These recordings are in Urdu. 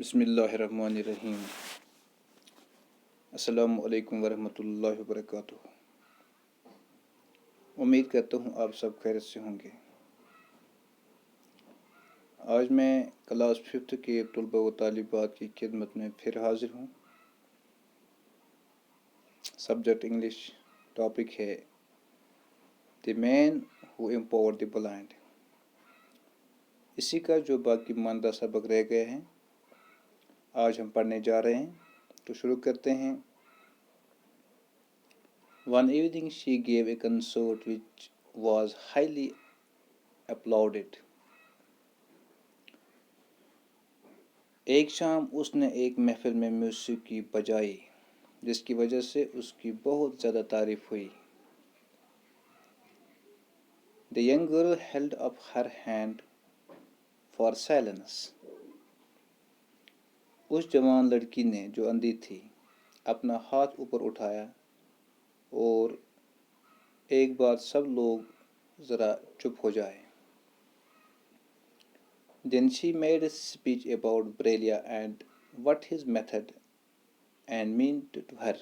بسم اللہ الرحمن الرحیم۔ السلام علیکم ورحمۃ اللہ وبرکاتہ۔ امید کرتا ہوں آپ سب خیریت سے ہوں گے۔ آج میں کلاس 5 کے طلباء و طالبات کی خدمت میں پھر حاضر ہوں۔ سبجیکٹ انگلش، ٹاپک ہے دی مین ہو امپاورڈ دی بلائنڈ۔ اسی کا جو باقی ماندہ سبق رہ گئے ہیں آج ہم پڑھنے جا رہے ہیں، تو شروع کرتے ہیں۔ One evening she gave a concert which was highly applauded. ایک شام اس نے ایک محفل میں موسیقی بجائی جس کی وجہ سے اس کی بہت زیادہ تعریف ہوئی۔ The young girl held up her hand for silence. اس جوان لڑکی نے جو اندھی تھی اپنا ہاتھ اوپر اٹھایا اور ایک بار سب لوگ ذرا چپ ہو جائے۔ Then she made a speech about Braille and what his method and meant to her.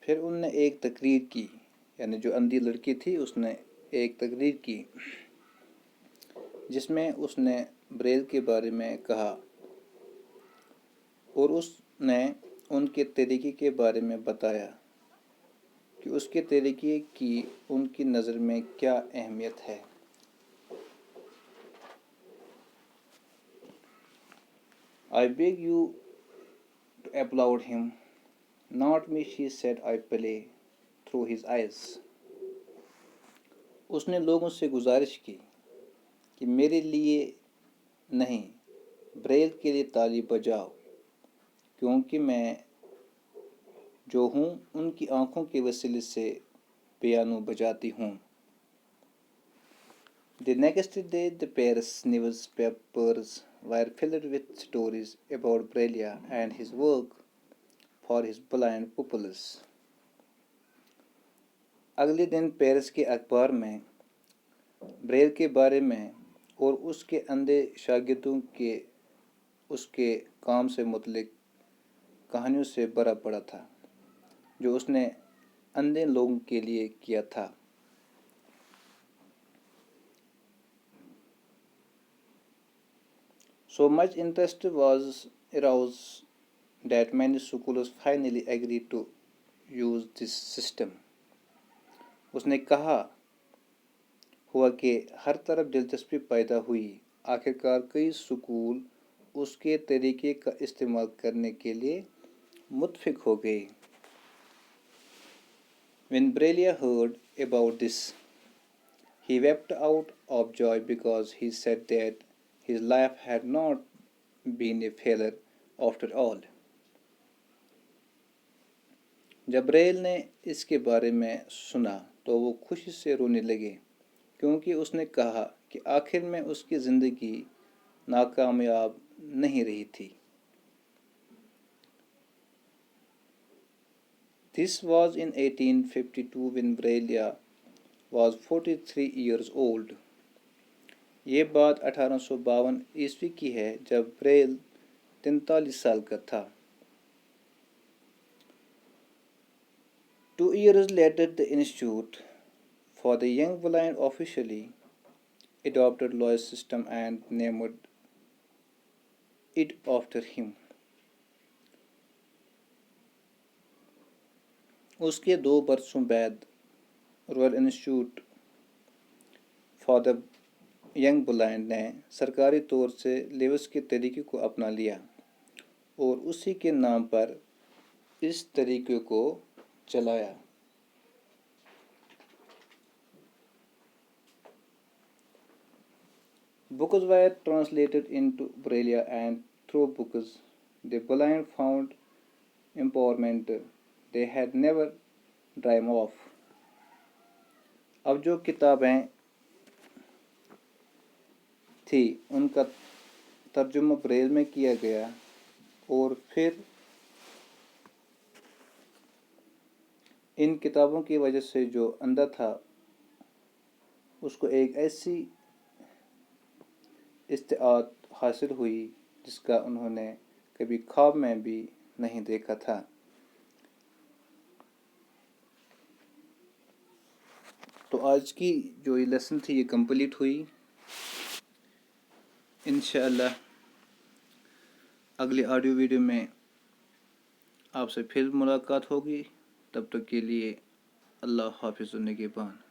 پھر ان نے ایک تقریر کی، یعنی جو اندھی لڑکی تھی اس نے ایک تقریر کی جس میں اس نے بریل کے بارے میں کہا اور اس نے ان کے طریقے کے بارے میں بتایا کہ اس کے طریقے کی ان کی نظر میں کیا اہمیت ہے۔ I beg you to applaud him, not me, she said, I play through his eyes. اس نے لوگوں سے گزارش کی کہ میرے لیے نہیں، بریل کے لیے تالی بجاؤ، کیونکہ میں جو ہوں ان کی آنکھوں کے وسیلے سے پیانو بجاتی ہوں۔ The next day the Paris newspapers were filled with stories about Braille and his work for his blind pupils. اگلے دن پیرس کے اخبار میں بریل کے بارے میں اور اس کے اندھے شاگردوں کے اس کے کام سے متعلق کہانیوں سے بھرا پڑا تھا جو اس نے اندھے لوگوں کے لیے کیا تھا۔ So much interest was aroused that many schools finally agreed to use this system. اس نے کہا ہوا کہ ہر طرف دلچسپی پیدا ہوئی، آخرکار کئی سکول اس کے طریقے کا استعمال کرنے کے لیے متفق ہو گئے۔ When Braille heard about this, he wept out of joy because he said that his life had not been a failure after all. جب بریل نے اس کے بارے میں سنا تو وہ خوشی سے رونے لگے، کیونکہ اس نے کہا کہ آخر میں اس کی زندگی ناکامیاب نہیں رہی تھی۔ This was in 1852 when Braille was 43 years old. یہ بات 1852 عیسوی کی ہے جب بریل 43 سال کا تھا۔ 2 years later the Institute for the Young Blind officially adopted Loy's system and named it after him. اس کے 2 برسوں بعد Royal institute for the young blind نے سرکاری طور سے لیوس کے طریقے کو اپنا لیا اور اسی کے نام پر اس طریقے کو چلایا۔ Books were translated into Braille and through books the blind found empowerment they had never dreamed of. اب جو کتابیں تھی ان کا ترجمہ بریل میں کیا گیا اور پھر ان کتابوں کی وجہ سے جو اندھا تھا اس کو ایک ایسی استطاعت حاصل ہوئی جس کا انہوں نے کبھی خواب میں بھی نہیں دیکھا تھا۔ تو آج کی جو یہ لیسن تھی یہ کمپلیٹ ہوئی۔ انشاءاللہ اگلی آڈیو ویڈیو میں آپ سے پھر ملاقات ہوگی، تب تک کے لیے اللہ حافظ و نگہبان۔